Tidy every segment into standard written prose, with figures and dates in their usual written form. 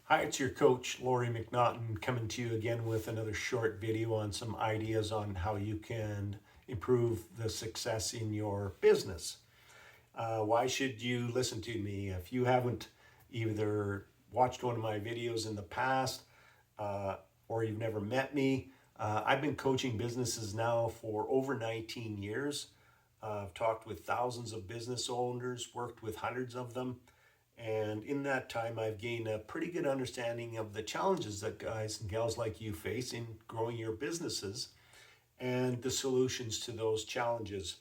Hi, it's your coach, Laurie McNaughton, coming to you again with another short video on some ideas on how you can improve the success in your business. Why should you listen to me? If you haven't either watched one of my videos in the past uh, or you've never met me, I've been coaching businesses now for over 19 years. I've talked with thousands of business owners, worked with hundreds of them. And in that time, I've gained a pretty good understanding of the challenges that guys and gals like you face in growing your businesses and the solutions to those challenges.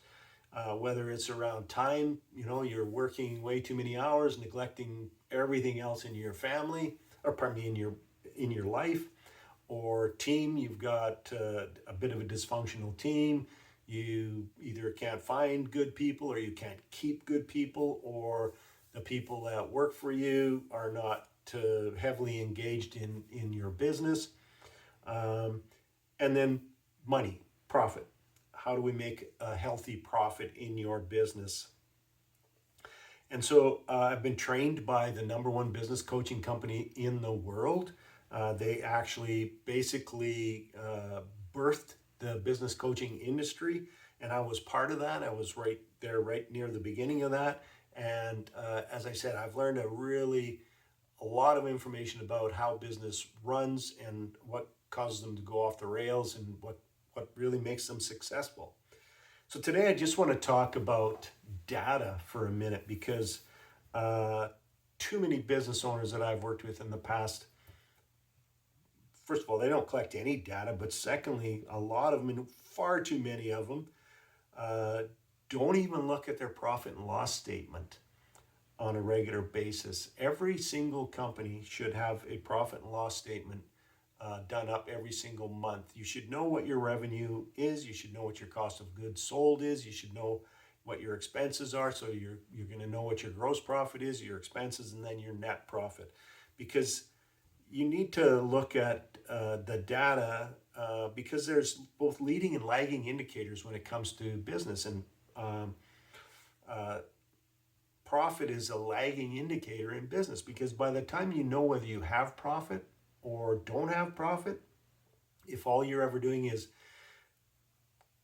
Whether it's around time, you're working way too many hours, neglecting everything else in your family, or pardon me, in your life, or team. You've got a bit of a dysfunctional team. You either can't find good people, or you can't keep good people, or the people that work for you are not heavily engaged in your business. Um, and then money, profit. How do we make a healthy profit in your business? And so I've been trained by the number one business coaching company in the world. They actually basically birthed the business coaching industry, and I was part of that. I was right there, right near the beginning of that. And as I said, I've learned a lot of information about how business runs and what causes them to go off the rails and what really makes them successful. So today I just want to talk about data for a minute because uh, too many business owners that I've worked with in the past, first of all, they don't collect any data, but secondly, a lot of them, far too many of them, uh, don't even look at their profit and loss statement on a regular basis. Every single company should have a profit and loss statement done up every single month. You should know what your revenue is. You should know what your cost of goods sold is. You should know what your expenses are. So you're going to know what your gross profit is, your expenses, and then your net profit, because you need to look at the data because there's both leading and lagging indicators when it comes to business, and um, uh, profit is a lagging indicator in business, because by the time you know whether you have profit or don't have profit, if all you're ever doing is,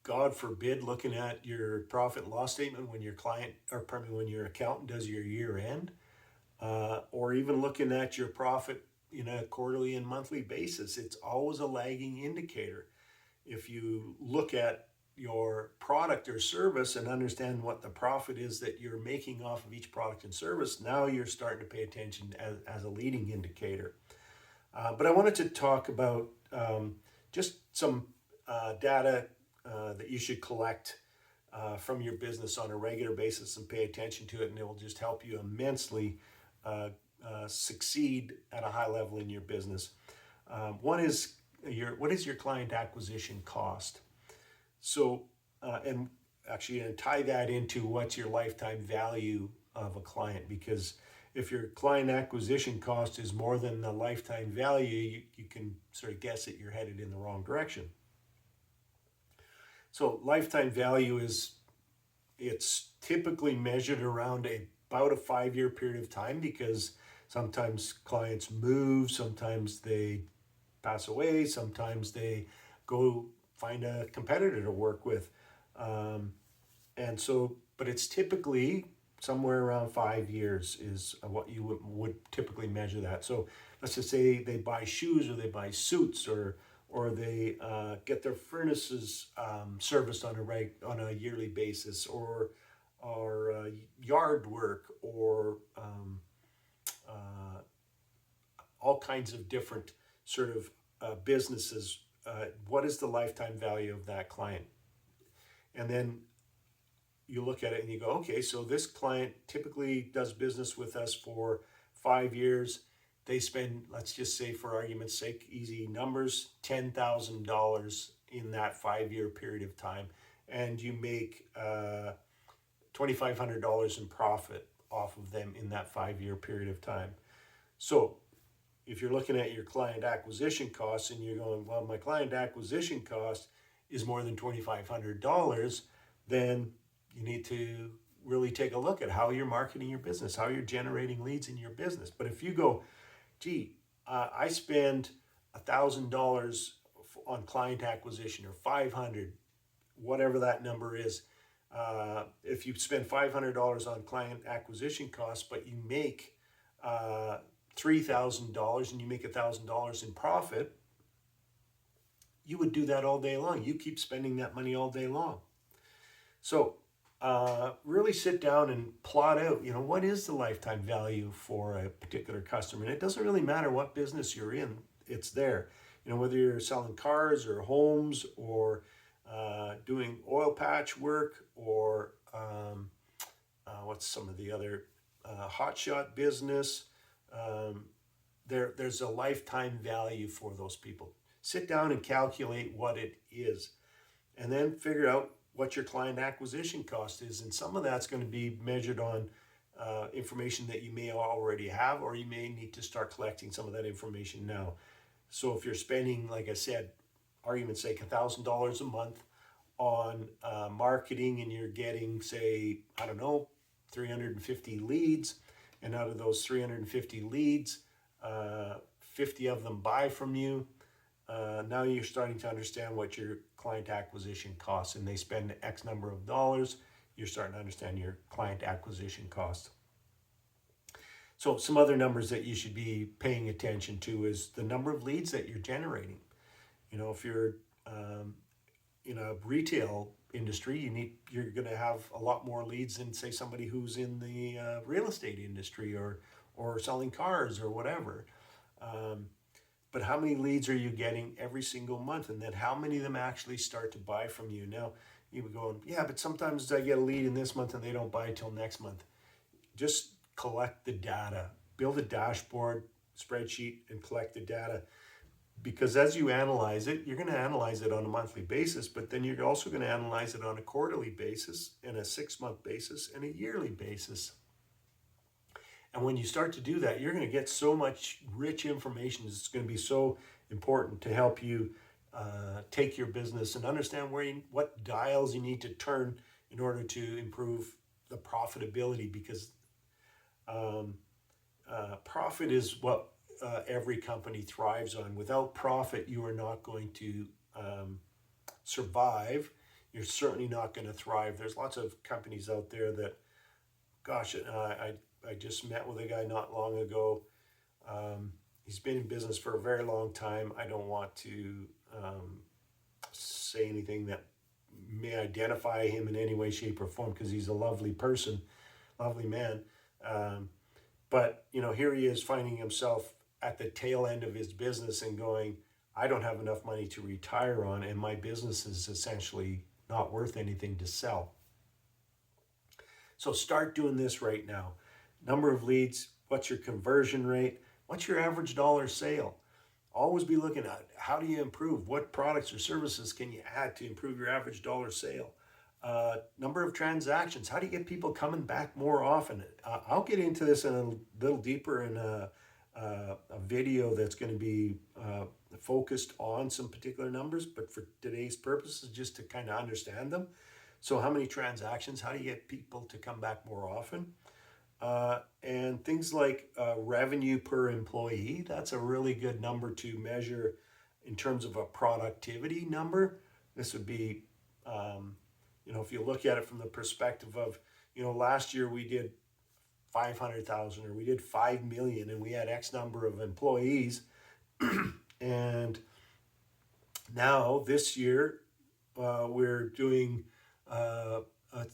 God forbid, looking at your profit and loss statement when your client, or pardon me, when your accountant does your year end, or even looking at your profit in a quarterly and monthly basis, it's always a lagging indicator. If you look at your product or service and understand what the profit is that you're making off of each product and service, now you're starting to pay attention as a leading indicator. But I wanted to talk about just some data that you should collect from your business on a regular basis and pay attention to it, and it will just help you immensely succeed at a high level in your business. One is what is your client acquisition cost? So, and actually, and tie that into what's your lifetime value of a client, because if your client acquisition cost is more than the lifetime value, you can sort of guess that you're headed in the wrong direction. So, lifetime value it's typically measured around about a 5 year period of time, because sometimes clients move, sometimes they pass away, sometimes they go find a competitor to work with. Um, and so, but it's typically somewhere around 5 years is what you would typically measure that. So let's just say they buy shoes, or they buy suits, or they get their furnaces serviced on a yearly basis, or yard work, or uh, all kinds of different sort of businesses. What is the lifetime value of that client? And then you look at it and you go, okay, so this client typically does business with us for 5 years. They spend, let's just say for argument's sake, easy numbers, $10,000 in that 5 year period of time. And you make $2,500 in profit off of them in that 5 year period of time. So if you're looking at your client acquisition costs and you're going, well, my client acquisition cost is more than $2,500, then you need to really take a look at how you're marketing your business, how you're generating leads in your business. But if you go, gee, I spend $1,000 on client acquisition, or 500, whatever that number is. If you spend $500 on client acquisition costs, but you make $3,000 and you make $1,000 in profit, you would do that all day long. You keep spending that money all day long. So really sit down and plot out, what is the lifetime value for a particular customer? And it doesn't really matter what business you're in, it's there. Whether you're selling cars or homes, or doing oil patch work, or what's some of the other hotshot business, there's a lifetime value for those people. Sit down and calculate what it is, and then figure out what your client acquisition cost is. And some of that's going to be measured on information that you may already have, or you may need to start collecting some of that information now. So if you're spending, like I said, argument's sake, $1,000 a month on marketing, and you're getting, say, 350 leads, and out of those 350 leads, 50 of them buy from you, now you're starting to understand what your client acquisition costs, and they spend X number of dollars. You're starting to understand your client acquisition cost. So some other numbers that you should be paying attention to is the number of leads that you're generating. If you're in a retail industry, you're going to have a lot more leads than, say, somebody who's in the real estate industry, or selling cars or whatever. But how many leads are you getting every single month? And then how many of them actually start to buy from you? Now, you would go, yeah, but sometimes I get a lead in this month and they don't buy till next month. Just collect the data. Build a dashboard, spreadsheet, and collect the data. Because as you analyze it, you're going to analyze it on a monthly basis, but then you're also going to analyze it on a quarterly basis, and a 6-month basis, and a yearly basis. And when you start to do that, you're going to get so much rich information. It's going to be so important to help you take your business and understand what dials you need to turn in order to improve the profitability, because profit is what every company thrives on. Without profit, you are not going to survive. You're certainly not going to thrive. There's lots of companies out there that, gosh, I just met with a guy not long ago. He's been in business for a very long time. I don't want to say anything that may identify him in any way, shape, or form, because he's a lovely person, lovely man. But here he is finding himself at the tail end of his business and going, I don't have enough money to retire on, and my business is essentially not worth anything to sell. So start doing this right now. Number of leads, what's your conversion rate, what's your average dollar sale? Always be looking at how do you improve, what products or services can you add to improve your average dollar sale. Number of transactions, how do you get people coming back more often? I'll get into this in a little deeper in a video that's going to be focused on some particular numbers, but for today's purposes, just to kind of understand them. So how many transactions, how do you get people to come back more often? And things like revenue per employee, that's a really good number to measure in terms of a productivity number. This would be, if you look at it from the perspective of, last year we did 500,000, or we did 5 million, and we had X number of employees. And now this year we're doing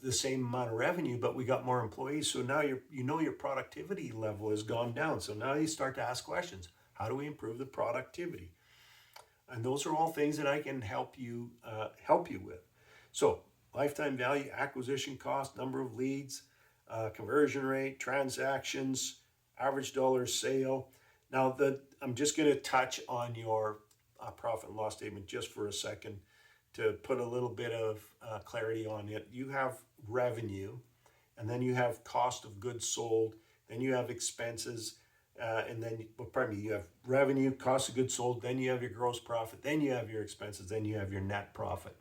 the same amount of revenue, but we got more employees. So now your productivity level has gone down. So now you start to ask questions. How do we improve the productivity? And those are all things that I can help you with. So lifetime value, acquisition cost, number of leads, conversion rate, transactions, average dollar sale. Now I'm just going to touch on your profit and loss statement just for a second to put a little bit of clarity on it. You have revenue, and then you have cost of goods sold, then you have expenses, and then, you have revenue, cost of goods sold, then you have your gross profit, then you have your expenses, then you have your net profit.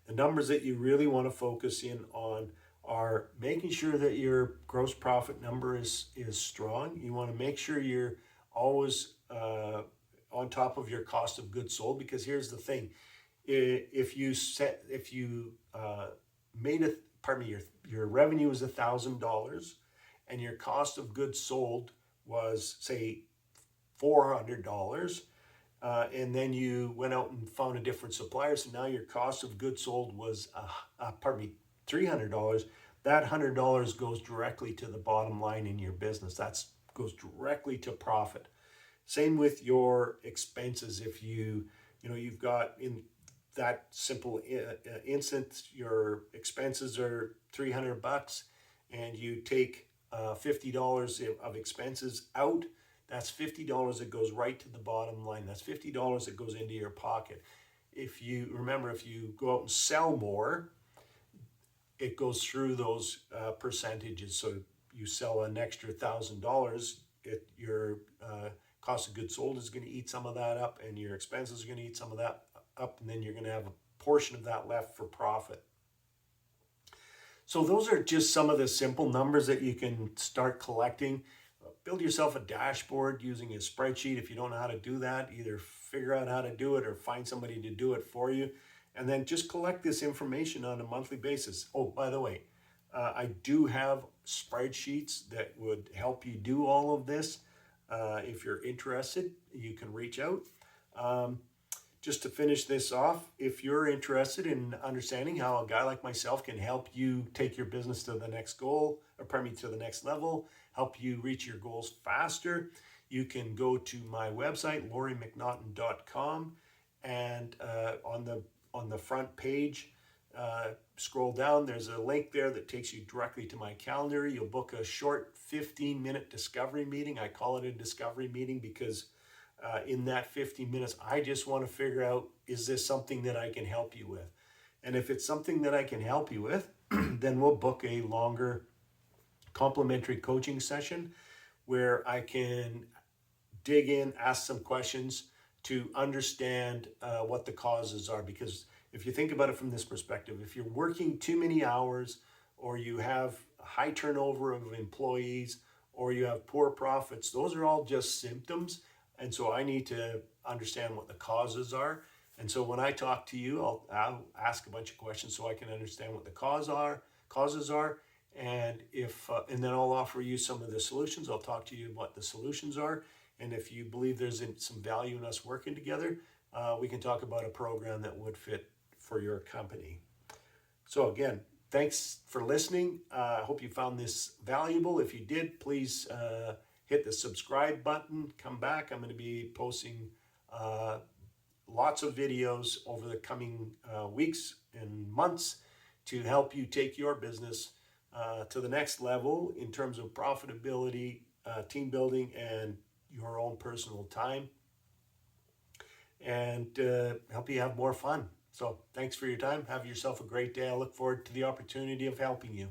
The numbers that you really want to focus in on are making sure that your gross profit number is strong. You want to make sure you're always on top of your cost of goods sold, because here's the thing. If you made a, pardon me, your revenue was $1,000 and your cost of goods sold was, say, $400, and then you went out and found a different supplier, so now your cost of goods sold was $300. That $100 goes directly to the bottom line in your business. That goes directly to profit. Same with your expenses. If you've got, in that simple instance, your expenses are $300 and you take $50 of expenses out, that's $50 that goes right to the bottom line. That's $50 that goes into your pocket. If you go out and sell more, it goes through those percentages. So you sell an extra $1,000, your cost of goods sold is going to eat some of that up, and your expenses are going to eat some of that up, and then you're going to have a portion of that left for profit. So those are just some of the simple numbers that you can start collecting. Build yourself a dashboard using a spreadsheet. If you don't know how to do that, either figure out how to do it or find somebody to do it for you. And then just collect this information on a monthly basis. Oh, by the way, I do have spreadsheets that would help you do all of this. If you're interested, you can reach out. Just to finish this off, if you're interested in understanding how a guy like myself can help you take your business to the next goal, to the next level, help you reach your goals faster, you can go to my website, lauriemcnaughton.com, and on the front page, scroll down, there's a link there that takes you directly to my calendar. You'll book a short 15-minute discovery meeting. I call it a discovery meeting because in that 15 minutes, I just want to figure out, is this something that I can help you with? And if it's something that I can help you with, then we'll book a longer complimentary coaching session where I can dig in, ask some questions to understand what the causes are. Because if you think about it from this perspective, if you're working too many hours, or you have high turnover of employees, or you have poor profits, those are all just symptoms. And so I need to understand what the causes are. And so when I talk to you, I'll ask a bunch of questions so I can understand what the causes are. And and then I'll offer you some of the solutions. I'll talk to you what the solutions are. And if you believe there's some value in us working together, we can talk about a program that would fit for your company. So again, thanks for listening. I hope you found this valuable. If you did, please hit the subscribe button. Come back. I'm going to be posting lots of videos over the coming weeks and months to help you take your business to the next level in terms of profitability, team building, and your own personal time, and help you have more fun. So thanks for your time. Have yourself a great day. I look forward to the opportunity of helping you.